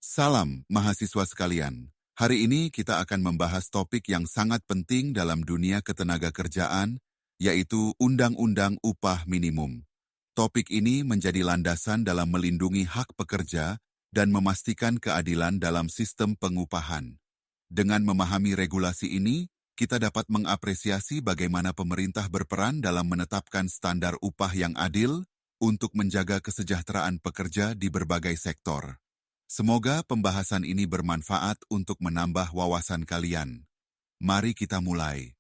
Salam, mahasiswa sekalian. Hari ini kita akan membahas topik yang sangat penting dalam dunia ketenagakerjaan, yaitu Undang-Undang Upah Minimum. Topik ini menjadi landasan dalam melindungi hak pekerja dan memastikan keadilan dalam sistem pengupahan. Dengan memahami regulasi ini, kita dapat mengapresiasi bagaimana pemerintah berperan dalam menetapkan standar upah yang adil untuk menjaga kesejahteraan pekerja di berbagai sektor. Semoga pembahasan ini bermanfaat untuk menambah wawasan kalian. Mari kita mulai.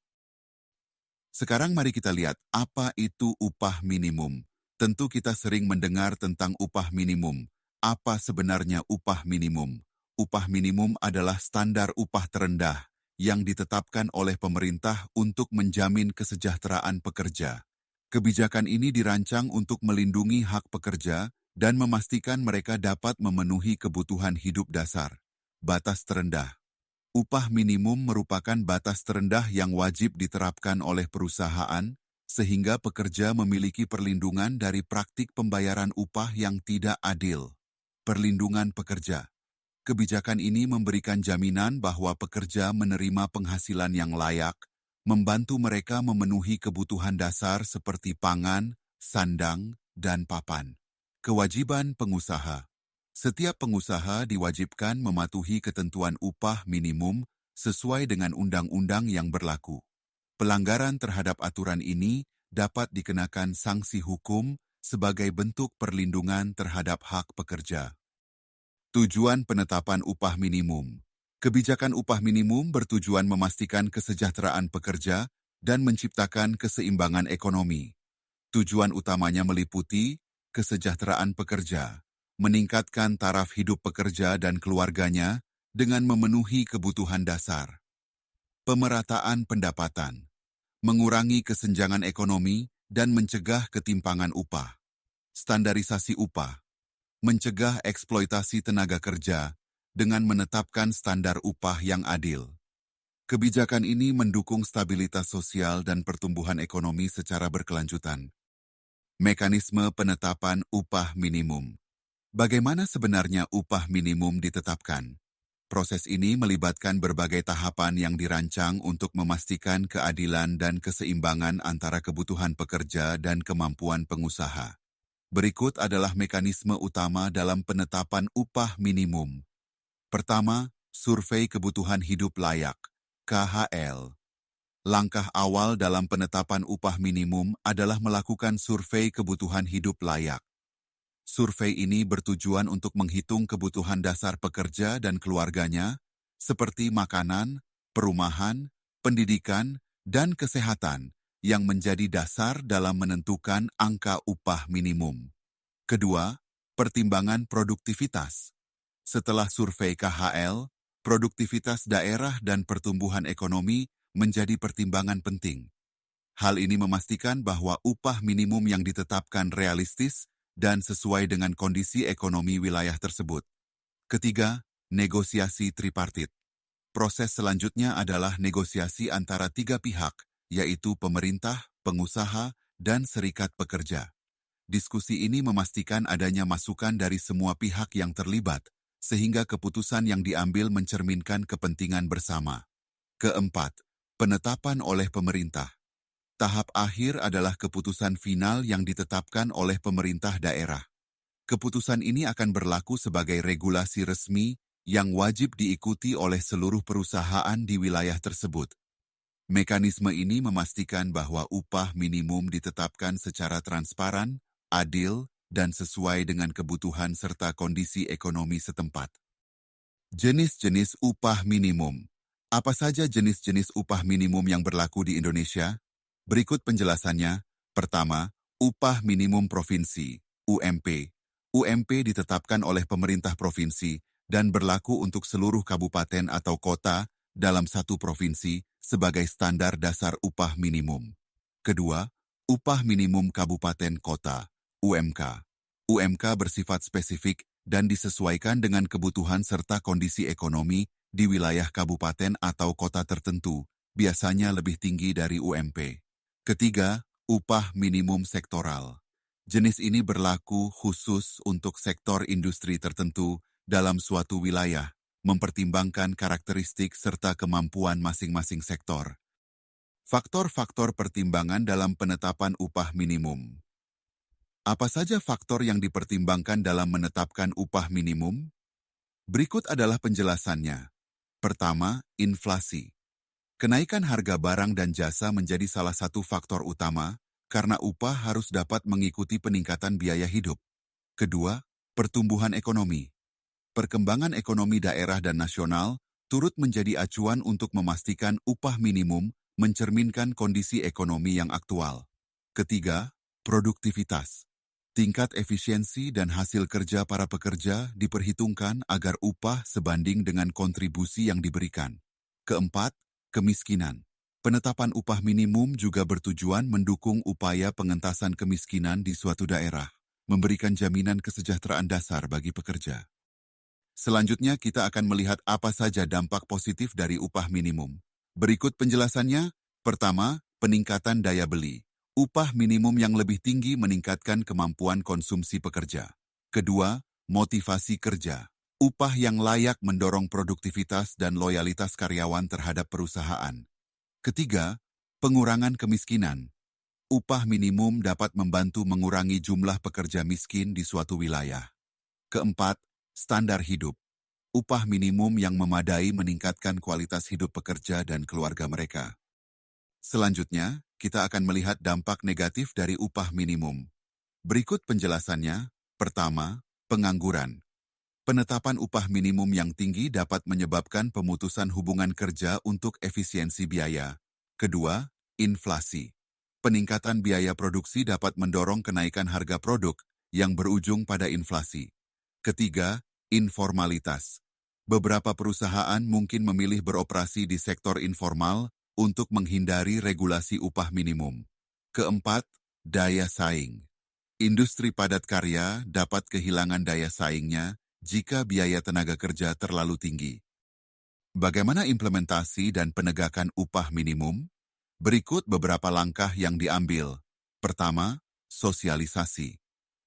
Sekarang mari kita lihat apa itu upah minimum. Tentu kita sering mendengar tentang upah minimum. Apa sebenarnya upah minimum? Upah minimum adalah standar upah terendah yang ditetapkan oleh pemerintah untuk menjamin kesejahteraan pekerja. Kebijakan ini dirancang untuk melindungi hak pekerja dan memastikan mereka dapat memenuhi kebutuhan hidup dasar. Batas terendah. Upah minimum merupakan batas terendah yang wajib diterapkan oleh perusahaan, sehingga pekerja memiliki perlindungan dari praktik pembayaran upah yang tidak adil. Perlindungan pekerja. Kebijakan ini memberikan jaminan bahwa pekerja menerima penghasilan yang layak, membantu mereka memenuhi kebutuhan dasar seperti pangan, sandang, dan papan. Kewajiban pengusaha. Setiap pengusaha diwajibkan mematuhi ketentuan upah minimum sesuai dengan undang-undang yang berlaku. Pelanggaran terhadap aturan ini dapat dikenakan sanksi hukum sebagai bentuk perlindungan terhadap hak pekerja. Tujuan penetapan upah minimum. Kebijakan upah minimum bertujuan memastikan kesejahteraan pekerja dan menciptakan keseimbangan ekonomi. Tujuan utamanya meliputi kesejahteraan pekerja, meningkatkan taraf hidup pekerja dan keluarganya dengan memenuhi kebutuhan dasar. Pemerataan pendapatan, mengurangi kesenjangan ekonomi dan mencegah ketimpangan upah. Standarisasi upah, mencegah eksploitasi tenaga kerja dengan menetapkan standar upah yang adil. Kebijakan ini mendukung stabilitas sosial dan pertumbuhan ekonomi secara berkelanjutan. Mekanisme penetapan upah minimum. Bagaimana sebenarnya upah minimum ditetapkan? Proses ini melibatkan berbagai tahapan yang dirancang untuk memastikan keadilan dan keseimbangan antara kebutuhan pekerja dan kemampuan pengusaha. Berikut adalah mekanisme utama dalam penetapan upah minimum. Pertama, survei kebutuhan hidup layak, KHL. Langkah awal dalam penetapan upah minimum adalah melakukan survei kebutuhan hidup layak. Survei ini bertujuan untuk menghitung kebutuhan dasar pekerja dan keluarganya, seperti makanan, perumahan, pendidikan, dan kesehatan, yang menjadi dasar dalam menentukan angka upah minimum. Kedua, pertimbangan produktivitas. Setelah survei KHL, produktivitas daerah dan pertumbuhan ekonomi menjadi pertimbangan penting. Hal ini memastikan bahwa upah minimum yang ditetapkan realistis dan sesuai dengan kondisi ekonomi wilayah tersebut. Ketiga, negosiasi tripartit. Proses selanjutnya adalah negosiasi antara tiga pihak, yaitu pemerintah, pengusaha, dan serikat pekerja. Diskusi ini memastikan adanya masukan dari semua pihak yang terlibat, sehingga keputusan yang diambil mencerminkan kepentingan bersama. Keempat, penetapan oleh pemerintah. Tahap akhir adalah keputusan final yang ditetapkan oleh pemerintah daerah. Keputusan ini akan berlaku sebagai regulasi resmi yang wajib diikuti oleh seluruh perusahaan di wilayah tersebut. Mekanisme ini memastikan bahwa upah minimum ditetapkan secara transparan, adil, dan sesuai dengan kebutuhan serta kondisi ekonomi setempat. Jenis-jenis upah minimum. Apa saja jenis-jenis upah minimum yang berlaku di Indonesia? Berikut penjelasannya. Pertama, upah minimum provinsi, UMP. UMP ditetapkan oleh pemerintah provinsi dan berlaku untuk seluruh kabupaten atau kota dalam satu provinsi sebagai standar dasar upah minimum. Kedua, upah minimum kabupaten kota, UMK. UMK bersifat spesifik dan disesuaikan dengan kebutuhan serta kondisi ekonomi di wilayah kabupaten atau kota tertentu, biasanya lebih tinggi dari UMP. Ketiga, upah minimum sektoral. Jenis ini berlaku khusus untuk sektor industri tertentu dalam suatu wilayah, mempertimbangkan karakteristik serta kemampuan masing-masing sektor. Faktor-faktor pertimbangan dalam penetapan upah minimum. Apa saja faktor yang dipertimbangkan dalam menetapkan upah minimum? Berikut adalah penjelasannya. Pertama, inflasi. Kenaikan harga barang dan jasa menjadi salah satu faktor utama karena upah harus dapat mengikuti peningkatan biaya hidup. Kedua, pertumbuhan ekonomi. Perkembangan ekonomi daerah dan nasional turut menjadi acuan untuk memastikan upah minimum mencerminkan kondisi ekonomi yang aktual. Ketiga, produktivitas. Tingkat efisiensi dan hasil kerja para pekerja diperhitungkan agar upah sebanding dengan kontribusi yang diberikan. Keempat, kemiskinan. Penetapan upah minimum juga bertujuan mendukung upaya pengentasan kemiskinan di suatu daerah, memberikan jaminan kesejahteraan dasar bagi pekerja. Selanjutnya kita akan melihat apa saja dampak positif dari upah minimum. Berikut penjelasannya. Pertama, peningkatan daya beli. Upah minimum yang lebih tinggi meningkatkan kemampuan konsumsi pekerja. Kedua, motivasi kerja. Upah yang layak mendorong produktivitas dan loyalitas karyawan terhadap perusahaan. Ketiga, pengurangan kemiskinan. Upah minimum dapat membantu mengurangi jumlah pekerja miskin di suatu wilayah. Keempat, standar hidup. Upah minimum yang memadai meningkatkan kualitas hidup pekerja dan keluarga mereka. Selanjutnya, kita akan melihat dampak negatif dari upah minimum. Berikut penjelasannya. Pertama, pengangguran. Penetapan upah minimum yang tinggi dapat menyebabkan pemutusan hubungan kerja untuk efisiensi biaya. Kedua, inflasi. Peningkatan biaya produksi dapat mendorong kenaikan harga produk yang berujung pada inflasi. Ketiga, informalitas. Beberapa perusahaan mungkin memilih beroperasi di sektor informal untuk menghindari regulasi upah minimum. Keempat, daya saing. Industri padat karya dapat kehilangan daya saingnya jika biaya tenaga kerja terlalu tinggi. Bagaimana implementasi dan penegakan upah minimum? Berikut beberapa langkah yang diambil. Pertama, sosialisasi.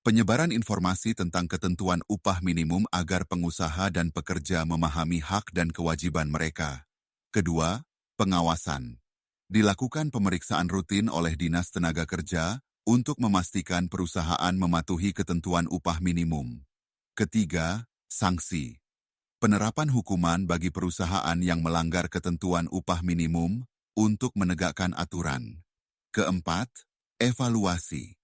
Penyebaran informasi tentang ketentuan upah minimum agar pengusaha dan pekerja memahami hak dan kewajiban mereka. Kedua, pengawasan. Dilakukan pemeriksaan rutin oleh Dinas Tenaga Kerja untuk memastikan perusahaan mematuhi ketentuan upah minimum. Ketiga, sanksi. Penerapan hukuman bagi perusahaan yang melanggar ketentuan upah minimum untuk menegakkan aturan. Keempat, evaluasi.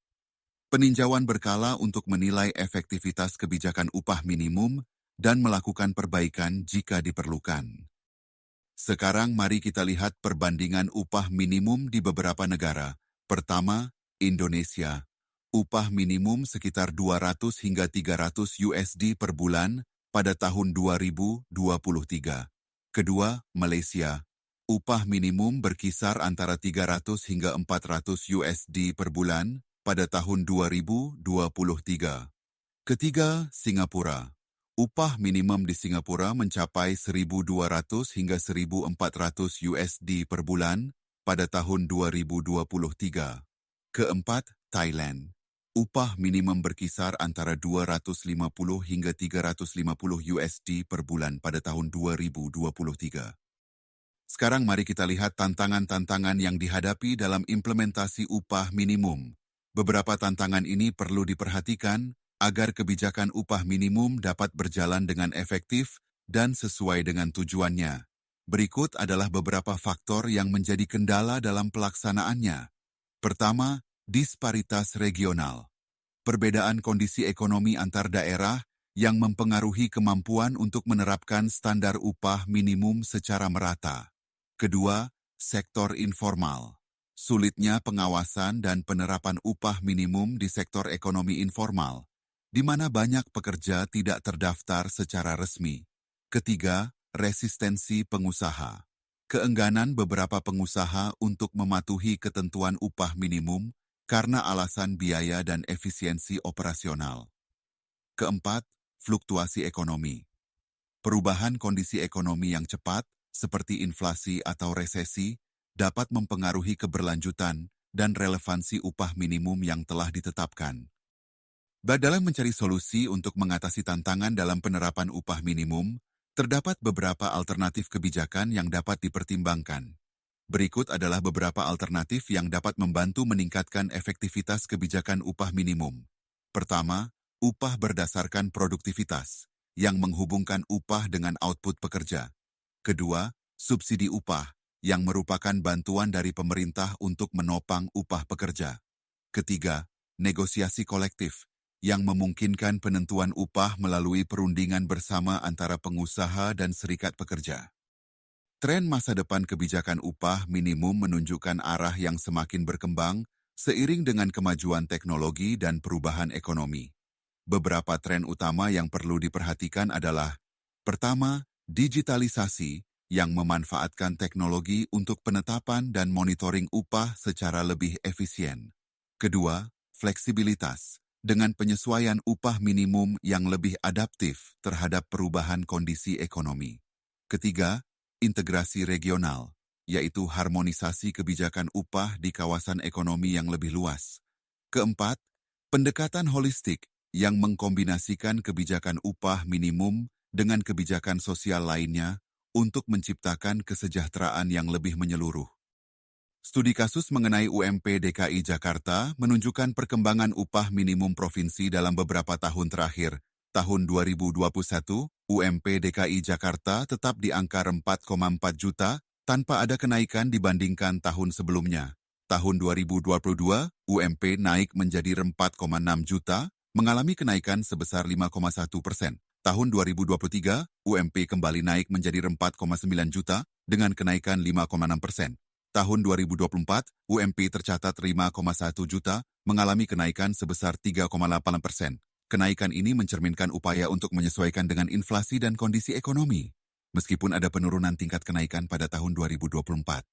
Peninjauan berkala untuk menilai efektivitas kebijakan upah minimum dan melakukan perbaikan jika diperlukan. Sekarang mari kita lihat perbandingan upah minimum di beberapa negara. Pertama, Indonesia. Upah minimum sekitar 200 hingga 300 USD per bulan pada tahun 2023. Kedua, Malaysia. Upah minimum berkisar antara 300 hingga 400 USD per bulan pada tahun 2023. Ketiga, Singapura. Upah minimum di Singapura mencapai 1.200 hingga 1.400 USD per bulan pada tahun 2023. Keempat, Thailand. Upah minimum berkisar antara 250 hingga 350 USD per bulan pada tahun 2023. Sekarang mari kita lihat tantangan-tantangan yang dihadapi dalam implementasi upah minimum. Beberapa tantangan ini perlu diperhatikan agar kebijakan upah minimum dapat berjalan dengan efektif dan sesuai dengan tujuannya. Berikut adalah beberapa faktor yang menjadi kendala dalam pelaksanaannya. Pertama, disparitas regional. Perbedaan kondisi ekonomi antar daerah yang mempengaruhi kemampuan untuk menerapkan standar upah minimum secara merata. Kedua, sektor informal. Sulitnya pengawasan dan penerapan upah minimum di sektor ekonomi informal, di mana banyak pekerja tidak terdaftar secara resmi. Ketiga, resistensi pengusaha. Keengganan beberapa pengusaha untuk mematuhi ketentuan upah minimum karena alasan biaya dan efisiensi operasional. Keempat, fluktuasi ekonomi. Perubahan kondisi ekonomi yang cepat, seperti inflasi atau resesi, dapat mempengaruhi keberlanjutan dan relevansi upah minimum yang telah ditetapkan. Dalam mencari solusi untuk mengatasi tantangan dalam penerapan upah minimum, terdapat beberapa alternatif kebijakan yang dapat dipertimbangkan. Berikut adalah beberapa alternatif yang dapat membantu meningkatkan efektivitas kebijakan upah minimum. Pertama, upah berdasarkan produktivitas, yang menghubungkan upah dengan output pekerja. Kedua, subsidi upah, yang merupakan bantuan dari pemerintah untuk menopang upah pekerja. Ketiga, negosiasi kolektif, yang memungkinkan penentuan upah melalui perundingan bersama antara pengusaha dan serikat pekerja. Tren masa depan kebijakan upah minimum menunjukkan arah yang semakin berkembang seiring dengan kemajuan teknologi dan perubahan ekonomi. Beberapa tren utama yang perlu diperhatikan adalah: pertama, digitalisasi yang memanfaatkan teknologi untuk penetapan dan monitoring upah secara lebih efisien. Kedua, fleksibilitas dengan penyesuaian upah minimum yang lebih adaptif terhadap perubahan kondisi ekonomi. Ketiga, integrasi regional, yaitu harmonisasi kebijakan upah di kawasan ekonomi yang lebih luas. Keempat, pendekatan holistik yang mengkombinasikan kebijakan upah minimum dengan kebijakan sosial lainnya untuk menciptakan kesejahteraan yang lebih menyeluruh. Studi kasus mengenai UMP DKI Jakarta menunjukkan perkembangan upah minimum provinsi dalam beberapa tahun terakhir. Tahun 2021, UMP DKI Jakarta tetap di angka 4,4 juta tanpa ada kenaikan dibandingkan tahun sebelumnya. Tahun 2022, UMP naik menjadi 4,6 juta, mengalami kenaikan sebesar 5,1%. Tahun 2023, UMP kembali naik menjadi 4,9 juta dengan kenaikan 5,6%. Tahun 2024, UMP tercatat 5,1 juta, mengalami kenaikan sebesar 3,8%. Kenaikan ini mencerminkan upaya untuk menyesuaikan dengan inflasi dan kondisi ekonomi, meskipun ada penurunan tingkat kenaikan pada tahun 2024.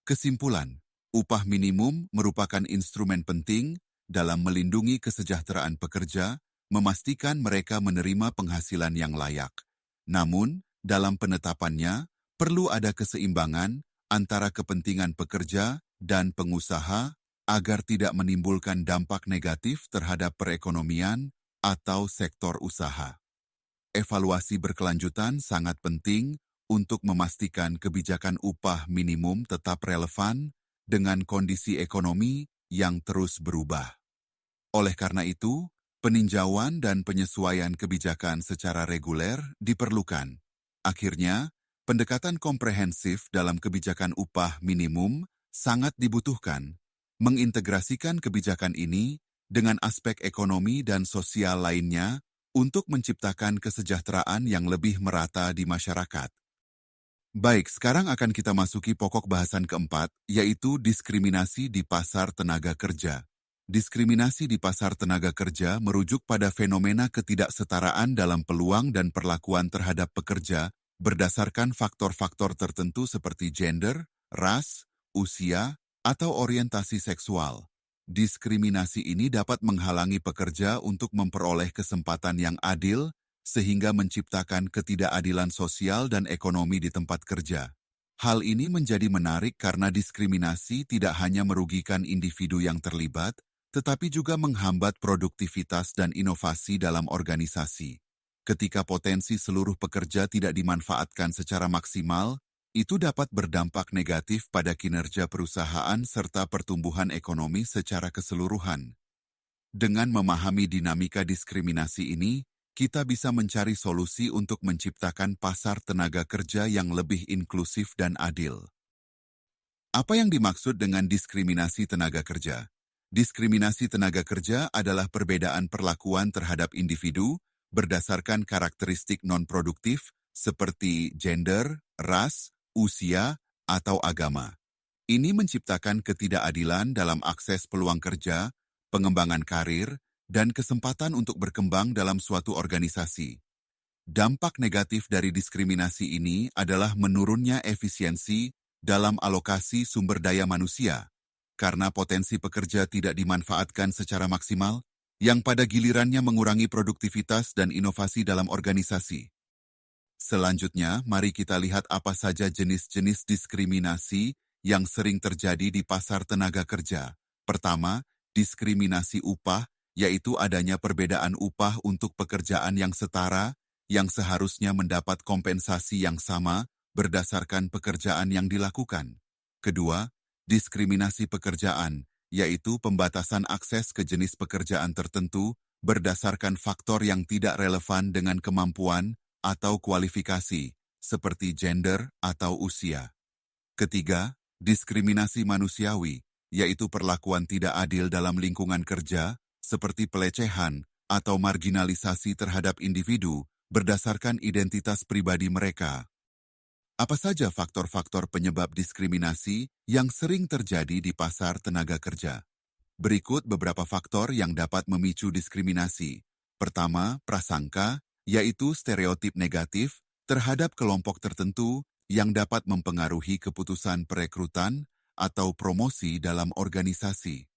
Kesimpulan, upah minimum merupakan instrumen penting dalam melindungi kesejahteraan pekerja, memastikan mereka menerima penghasilan yang layak. Namun, dalam penetapannya, perlu ada keseimbangan antara kepentingan pekerja dan pengusaha agar tidak menimbulkan dampak negatif terhadap perekonomian atau sektor usaha. Evaluasi berkelanjutan sangat penting untuk memastikan kebijakan upah minimum tetap relevan dengan kondisi ekonomi yang terus berubah. Oleh karena itu, peninjauan dan penyesuaian kebijakan secara reguler diperlukan. Akhirnya, pendekatan komprehensif dalam kebijakan upah minimum sangat dibutuhkan, mengintegrasikan kebijakan ini dengan aspek ekonomi dan sosial lainnya untuk menciptakan kesejahteraan yang lebih merata di masyarakat. Baik, sekarang akan kita masuki pokok bahasan keempat, yaitu diskriminasi di pasar tenaga kerja. Diskriminasi di pasar tenaga kerja merujuk pada fenomena ketidaksetaraan dalam peluang dan perlakuan terhadap pekerja berdasarkan faktor-faktor tertentu seperti gender, ras, usia, atau orientasi seksual. Diskriminasi ini dapat menghalangi pekerja untuk memperoleh kesempatan yang adil, sehingga menciptakan ketidakadilan sosial dan ekonomi di tempat kerja. Hal ini menjadi menarik karena diskriminasi tidak hanya merugikan individu yang terlibat, tetapi juga menghambat produktivitas dan inovasi dalam organisasi. Ketika potensi seluruh pekerja tidak dimanfaatkan secara maksimal, itu dapat berdampak negatif pada kinerja perusahaan serta pertumbuhan ekonomi secara keseluruhan. Dengan memahami dinamika diskriminasi ini, kita bisa mencari solusi untuk menciptakan pasar tenaga kerja yang lebih inklusif dan adil. Apa yang dimaksud dengan diskriminasi tenaga kerja? Diskriminasi tenaga kerja adalah perbedaan perlakuan terhadap individu berdasarkan karakteristik non-produktif seperti gender, ras, usia, atau agama. Ini menciptakan ketidakadilan dalam akses peluang kerja, pengembangan karir, dan kesempatan untuk berkembang dalam suatu organisasi. Dampak negatif dari diskriminasi ini adalah menurunnya efisiensi dalam alokasi sumber daya manusia, karena potensi pekerja tidak dimanfaatkan secara maksimal, yang pada gilirannya mengurangi produktivitas dan inovasi dalam organisasi. Selanjutnya, mari kita lihat apa saja jenis-jenis diskriminasi yang sering terjadi di pasar tenaga kerja. Pertama, diskriminasi upah yaitu adanya perbedaan upah untuk pekerjaan yang setara, yang seharusnya mendapat kompensasi yang sama berdasarkan pekerjaan yang dilakukan. Kedua, diskriminasi pekerjaan, yaitu pembatasan akses ke jenis pekerjaan tertentu berdasarkan faktor yang tidak relevan dengan kemampuan atau kualifikasi, seperti gender atau usia. Ketiga, diskriminasi manusiawi, yaitu perlakuan tidak adil dalam lingkungan kerja, seperti pelecehan atau marginalisasi terhadap individu berdasarkan identitas pribadi mereka. Apa saja faktor-faktor penyebab diskriminasi yang sering terjadi di pasar tenaga kerja? Berikut beberapa faktor yang dapat memicu diskriminasi. Pertama, prasangka, yaitu stereotip negatif terhadap kelompok tertentu yang dapat mempengaruhi keputusan perekrutan atau promosi dalam organisasi.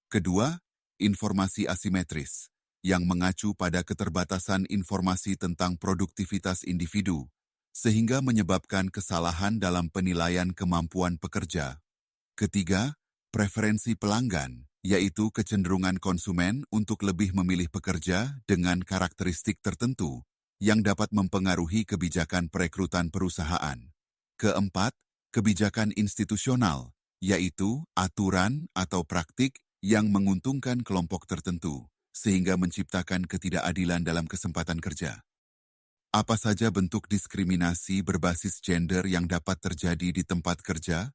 Kedua, informasi asimetris, yang mengacu pada keterbatasan informasi tentang produktivitas individu, sehingga menyebabkan kesalahan dalam penilaian kemampuan pekerja. Ketiga, preferensi pelanggan, yaitu kecenderungan konsumen untuk lebih memilih pekerja dengan karakteristik tertentu yang dapat mempengaruhi kebijakan perekrutan perusahaan. Keempat, kebijakan institusional, yaitu aturan atau praktik yang menguntungkan kelompok tertentu, sehingga menciptakan ketidakadilan dalam kesempatan kerja. Apa saja bentuk diskriminasi berbasis gender yang dapat terjadi di tempat kerja?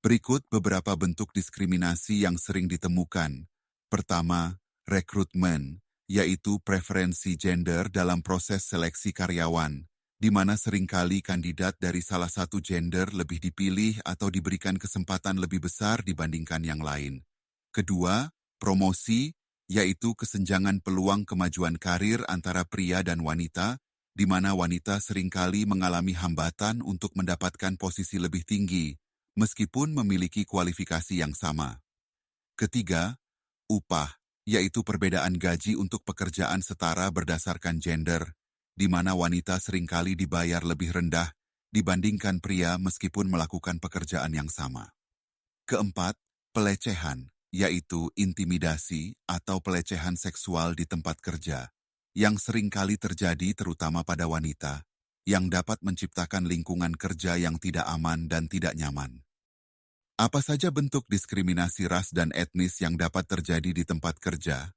Berikut beberapa bentuk diskriminasi yang sering ditemukan. Pertama, rekrutmen, yaitu preferensi gender dalam proses seleksi karyawan, di mana seringkali kandidat dari salah satu gender lebih dipilih atau diberikan kesempatan lebih besar dibandingkan yang lain. Kedua, promosi, yaitu kesenjangan peluang kemajuan karir antara pria dan wanita, di mana wanita seringkali mengalami hambatan untuk mendapatkan posisi lebih tinggi, meskipun memiliki kualifikasi yang sama. Ketiga, upah, yaitu perbedaan gaji untuk pekerjaan setara berdasarkan gender, di mana wanita seringkali dibayar lebih rendah dibandingkan pria meskipun melakukan pekerjaan yang sama. Keempat, pelecehan, yaitu intimidasi atau pelecehan seksual di tempat kerja, yang seringkali terjadi terutama pada wanita, yang dapat menciptakan lingkungan kerja yang tidak aman dan tidak nyaman. Apa saja bentuk diskriminasi ras dan etnis yang dapat terjadi di tempat kerja?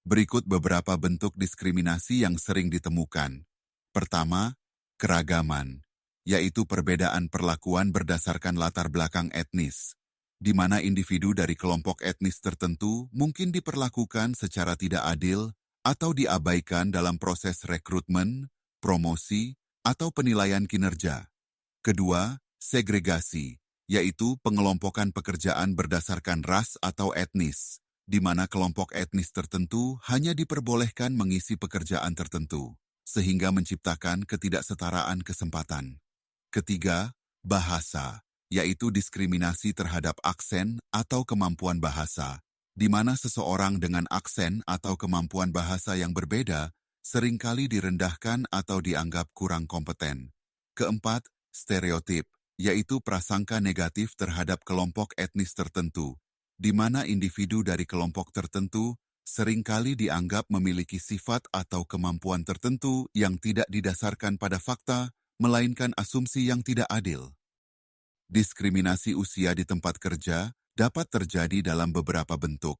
Berikut beberapa bentuk diskriminasi yang sering ditemukan. Pertama, keragaman, yaitu perbedaan perlakuan berdasarkan latar belakang etnis, di mana individu dari kelompok etnis tertentu mungkin diperlakukan secara tidak adil atau diabaikan dalam proses rekrutmen, promosi, atau penilaian kinerja. Kedua, segregasi, yaitu pengelompokan pekerjaan berdasarkan ras atau etnis, di mana kelompok etnis tertentu hanya diperbolehkan mengisi pekerjaan tertentu, sehingga menciptakan ketidaksetaraan kesempatan. Ketiga, bahasa, yaitu diskriminasi terhadap aksen atau kemampuan bahasa, di mana seseorang dengan aksen atau kemampuan bahasa yang berbeda seringkali direndahkan atau dianggap kurang kompeten. Keempat, stereotip, yaitu prasangka negatif terhadap kelompok etnis tertentu, di mana individu dari kelompok tertentu seringkali dianggap memiliki sifat atau kemampuan tertentu yang tidak didasarkan pada fakta, melainkan asumsi yang tidak adil. Diskriminasi usia di tempat kerja dapat terjadi dalam beberapa bentuk.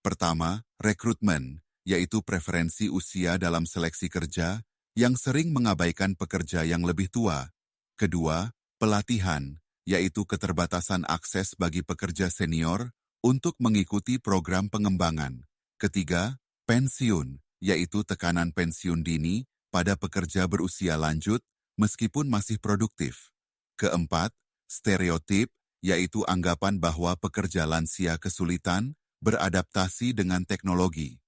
Pertama, rekrutmen, yaitu preferensi usia dalam seleksi kerja yang sering mengabaikan pekerja yang lebih tua. Kedua, pelatihan, yaitu keterbatasan akses bagi pekerja senior untuk mengikuti program pengembangan. Ketiga, pensiun, yaitu tekanan pensiun dini pada pekerja berusia lanjut meskipun masih produktif. Keempat, stereotip, yaitu anggapan bahwa pekerja lansia kesulitan beradaptasi dengan teknologi.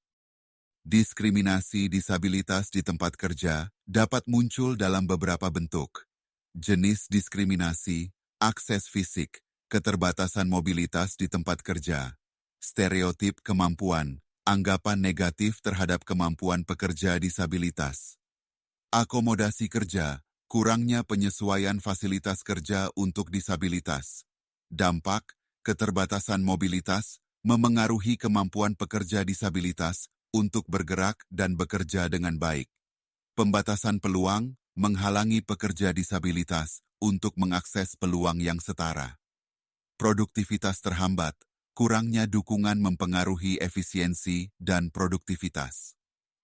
Diskriminasi disabilitas di tempat kerja dapat muncul dalam beberapa bentuk. Jenis diskriminasi, akses fisik, keterbatasan mobilitas di tempat kerja, stereotip kemampuan, anggapan negatif terhadap kemampuan pekerja disabilitas. Akomodasi kerja, kurangnya penyesuaian fasilitas kerja untuk disabilitas. Dampak, keterbatasan mobilitas memengaruhi kemampuan pekerja disabilitas untuk bergerak dan bekerja dengan baik. Pembatasan peluang menghalangi pekerja disabilitas untuk mengakses peluang yang setara. Produktivitas terhambat, kurangnya dukungan mempengaruhi efisiensi dan produktivitas.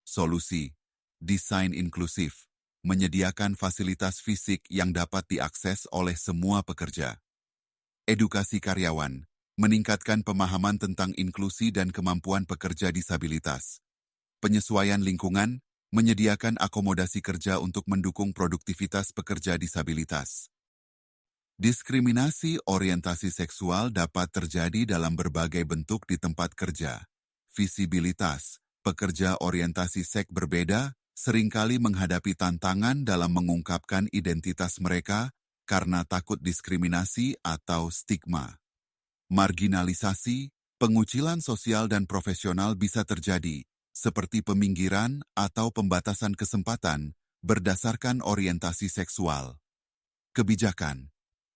Solusi, desain inklusif, menyediakan fasilitas fisik yang dapat diakses oleh semua pekerja. Edukasi karyawan, meningkatkan pemahaman tentang inklusi dan kemampuan pekerja disabilitas. Penyesuaian lingkungan, menyediakan akomodasi kerja untuk mendukung produktivitas pekerja disabilitas. Diskriminasi orientasi seksual dapat terjadi dalam berbagai bentuk di tempat kerja. Visibilitas, pekerja orientasi seks berbeda seringkali menghadapi tantangan dalam mengungkapkan identitas mereka karena takut diskriminasi atau stigma. Marginalisasi, pengucilan sosial dan profesional bisa terjadi, seperti peminggiran atau pembatasan kesempatan berdasarkan orientasi seksual. Kebijakan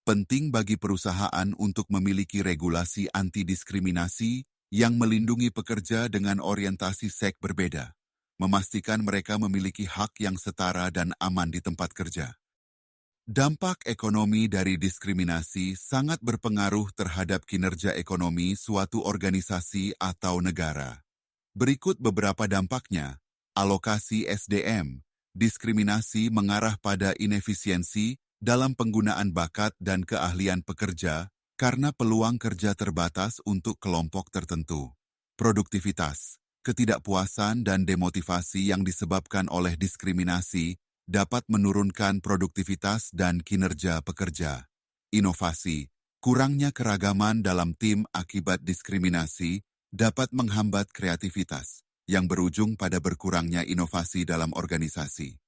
penting bagi perusahaan untuk memiliki regulasi anti-diskriminasi yang melindungi pekerja dengan orientasi seks berbeda, memastikan mereka memiliki hak yang setara dan aman di tempat kerja. Dampak ekonomi dari diskriminasi sangat berpengaruh terhadap kinerja ekonomi suatu organisasi atau negara. Berikut beberapa dampaknya. Alokasi SDM, diskriminasi mengarah pada inefisiensi dalam penggunaan bakat dan keahlian pekerja karena peluang kerja terbatas untuk kelompok tertentu. Produktivitas, ketidakpuasan dan demotivasi yang disebabkan oleh diskriminasi dapat menurunkan produktivitas dan kinerja pekerja. Inovasi, kurangnya keragaman dalam tim akibat diskriminasi dapat menghambat kreativitas, yang berujung pada berkurangnya inovasi dalam organisasi.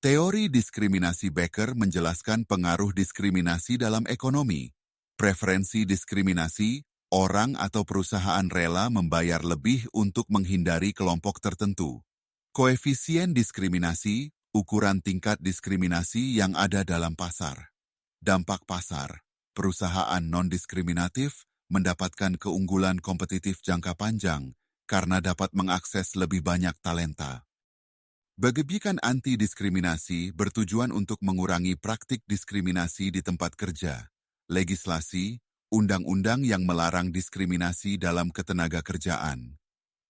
Teori diskriminasi Becker menjelaskan pengaruh diskriminasi dalam ekonomi. Preferensi diskriminasi, orang atau perusahaan rela membayar lebih untuk menghindari kelompok tertentu. Koefisien diskriminasi, ukuran tingkat diskriminasi yang ada dalam pasar. Dampak pasar, perusahaan non-diskriminatif mendapatkan keunggulan kompetitif jangka panjang karena dapat mengakses lebih banyak talenta. Kebijakan anti-diskriminasi bertujuan untuk mengurangi praktik diskriminasi di tempat kerja. Legislasi, undang-undang yang melarang diskriminasi dalam ketenagakerjaan.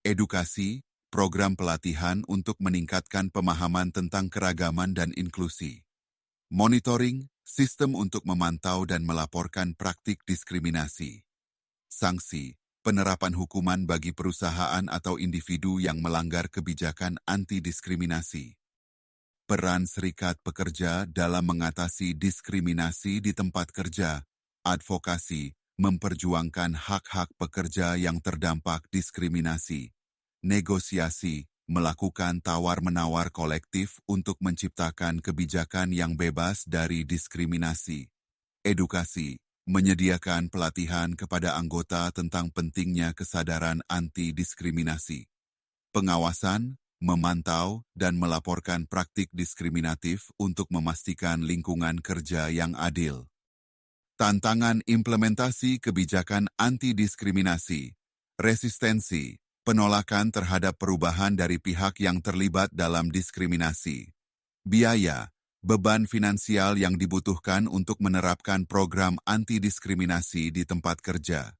Edukasi, program pelatihan untuk meningkatkan pemahaman tentang keragaman dan inklusi. Monitoring, sistem untuk memantau dan melaporkan praktik diskriminasi. Sanksi, penerapan hukuman bagi perusahaan atau individu yang melanggar kebijakan anti-diskriminasi. Peran serikat pekerja dalam mengatasi diskriminasi di tempat kerja. Advokasi, memperjuangkan hak-hak pekerja yang terdampak diskriminasi. Negosiasi, melakukan tawar-menawar kolektif untuk menciptakan kebijakan yang bebas dari diskriminasi. Edukasi, menyediakan pelatihan kepada anggota tentang pentingnya kesadaran anti-diskriminasi. Pengawasan, memantau, dan melaporkan praktik diskriminatif untuk memastikan lingkungan kerja yang adil. Tantangan implementasi kebijakan anti-diskriminasi. Resistensi, penolakan terhadap perubahan dari pihak yang terlibat dalam diskriminasi. Biaya, beban finansial yang dibutuhkan untuk menerapkan program anti-diskriminasi di tempat kerja.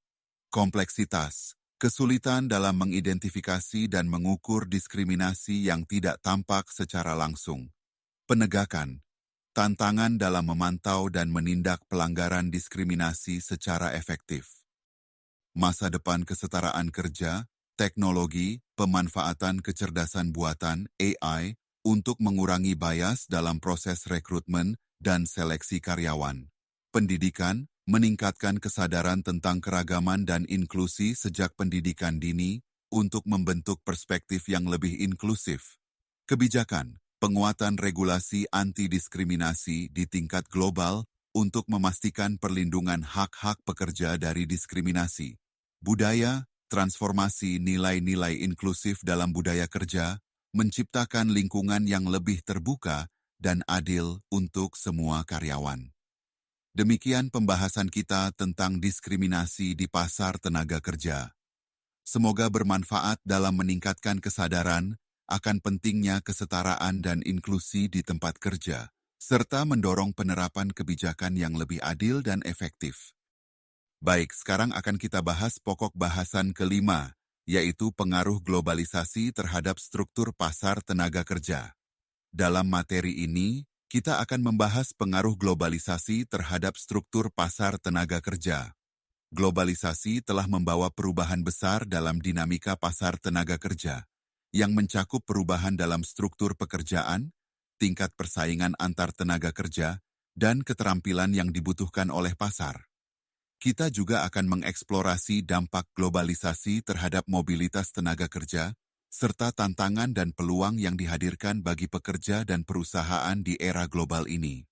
Kompleksitas, kesulitan dalam mengidentifikasi dan mengukur diskriminasi yang tidak tampak secara langsung. Penegakan, tantangan dalam memantau dan menindak pelanggaran diskriminasi secara efektif. Masa depan kesetaraan kerja, teknologi, pemanfaatan kecerdasan buatan AI, untuk mengurangi bias dalam proses rekrutmen dan seleksi karyawan. Pendidikan, meningkatkan kesadaran tentang keragaman dan inklusi sejak pendidikan dini untuk membentuk perspektif yang lebih inklusif. Kebijakan, penguatan regulasi anti-diskriminasi di tingkat global untuk memastikan perlindungan hak-hak pekerja dari diskriminasi. Budaya, transformasi nilai-nilai inklusif dalam budaya kerja, menciptakan lingkungan yang lebih terbuka dan adil untuk semua karyawan. Demikian pembahasan kita tentang diskriminasi di pasar tenaga kerja. Semoga bermanfaat dalam meningkatkan kesadaran akan pentingnya kesetaraan dan inklusi di tempat kerja, serta mendorong penerapan kebijakan yang lebih adil dan efektif. Baik, sekarang akan kita bahas pokok bahasan kelima, yaitu pengaruh globalisasi terhadap struktur pasar tenaga kerja. Dalam materi ini, kita akan membahas pengaruh globalisasi terhadap struktur pasar tenaga kerja. Globalisasi telah membawa perubahan besar dalam dinamika pasar tenaga kerja, yang mencakup perubahan dalam struktur pekerjaan, tingkat persaingan antar tenaga kerja, dan keterampilan yang dibutuhkan oleh pasar. Kita juga akan mengeksplorasi dampak globalisasi terhadap mobilitas tenaga kerja, serta tantangan dan peluang yang dihadirkan bagi pekerja dan perusahaan di era global ini.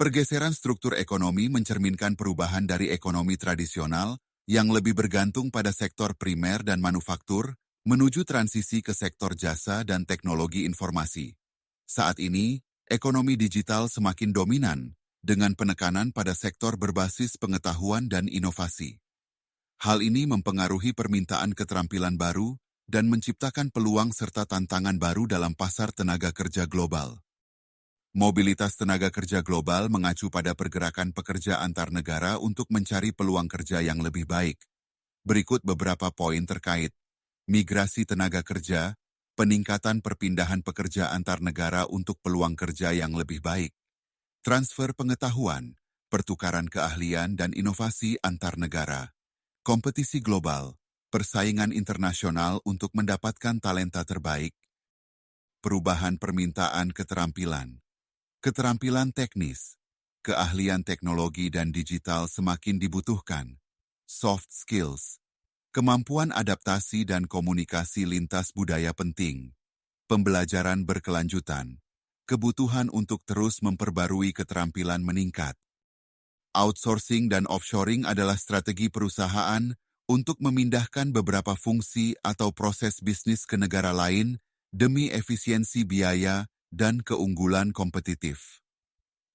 Pergeseran struktur ekonomi mencerminkan perubahan dari ekonomi tradisional yang lebih bergantung pada sektor primer dan manufaktur, menuju transisi ke sektor jasa dan teknologi informasi. Saat ini, ekonomi digital semakin dominan, dengan penekanan pada sektor berbasis pengetahuan dan inovasi. Hal ini mempengaruhi permintaan keterampilan baru dan menciptakan peluang serta tantangan baru dalam pasar tenaga kerja global. Mobilitas tenaga kerja global mengacu pada pergerakan pekerja antar negara untuk mencari peluang kerja yang lebih baik. Berikut beberapa poin terkait migrasi tenaga kerja, peningkatan perpindahan pekerja antar negara untuk peluang kerja yang lebih baik, transfer pengetahuan, pertukaran keahlian dan inovasi antar negara, kompetisi global, persaingan internasional untuk mendapatkan talenta terbaik, perubahan permintaan keterampilan. Keterampilan teknis, keahlian teknologi dan digital semakin dibutuhkan. Soft skills, kemampuan adaptasi dan komunikasi lintas budaya penting. Pembelajaran berkelanjutan, kebutuhan untuk terus memperbarui keterampilan meningkat. Outsourcing dan offshoring adalah strategi perusahaan untuk memindahkan beberapa fungsi atau proses bisnis ke negara lain demi efisiensi biaya dan keunggulan kompetitif.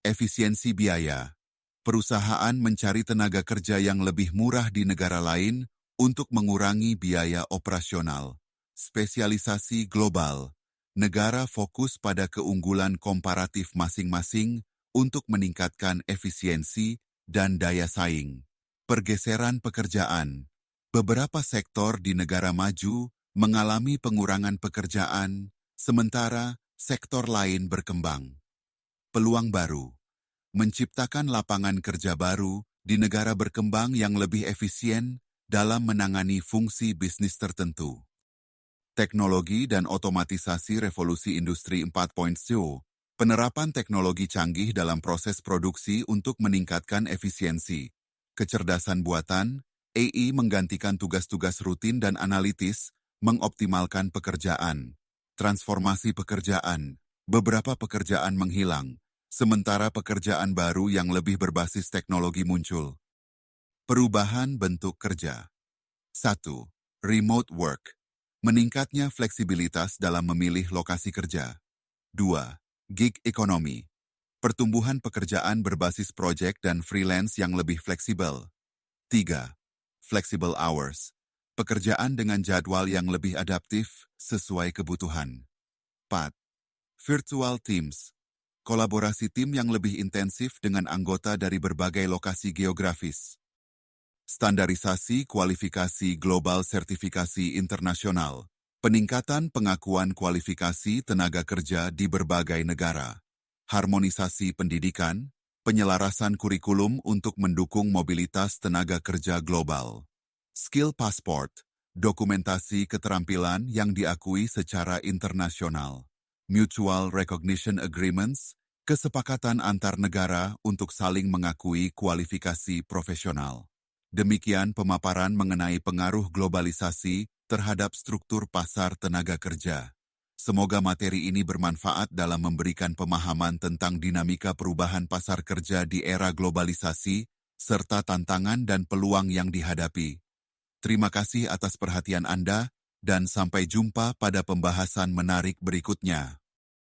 Efisiensi biaya. Perusahaan mencari tenaga kerja yang lebih murah di negara lain untuk mengurangi biaya operasional. Spesialisasi global. Negara fokus pada keunggulan komparatif masing-masing untuk meningkatkan efisiensi dan daya saing. Pergeseran pekerjaan. Beberapa sektor di negara maju mengalami pengurangan pekerjaan, sementara sektor lain berkembang. Peluang baru. Menciptakan lapangan kerja baru di negara berkembang yang lebih efisien dalam menangani fungsi bisnis tertentu. Teknologi dan otomatisasi revolusi industri 4.0. Penerapan teknologi canggih dalam proses produksi untuk meningkatkan efisiensi. Kecerdasan buatan, AI menggantikan tugas-tugas rutin dan analitis, mengoptimalkan pekerjaan. Transformasi pekerjaan. Beberapa pekerjaan menghilang, sementara pekerjaan baru yang lebih berbasis teknologi muncul. Perubahan bentuk kerja. 1. Remote work. Meningkatnya fleksibilitas dalam memilih lokasi kerja. 2. Gig economy. Pertumbuhan pekerjaan berbasis proyek dan freelance yang lebih fleksibel. 3. Flexible hours. Pekerjaan dengan jadwal yang lebih adaptif sesuai kebutuhan. 4. Virtual teams. Kolaborasi tim yang lebih intensif dengan anggota dari berbagai lokasi geografis. Standarisasi kualifikasi global sertifikasi internasional. Peningkatan pengakuan kualifikasi tenaga kerja di berbagai negara. Harmonisasi pendidikan, penyelarasan kurikulum untuk mendukung mobilitas tenaga kerja global. Skill passport, dokumentasi keterampilan yang diakui secara internasional. Mutual recognition agreements, kesepakatan antar negara untuk saling mengakui kualifikasi profesional. Demikian pemaparan mengenai pengaruh globalisasi terhadap struktur pasar tenaga kerja. Semoga materi ini bermanfaat dalam memberikan pemahaman tentang dinamika perubahan pasar kerja di era globalisasi, serta tantangan dan peluang yang dihadapi. Terima kasih atas perhatian Anda, dan sampai jumpa pada pembahasan menarik berikutnya.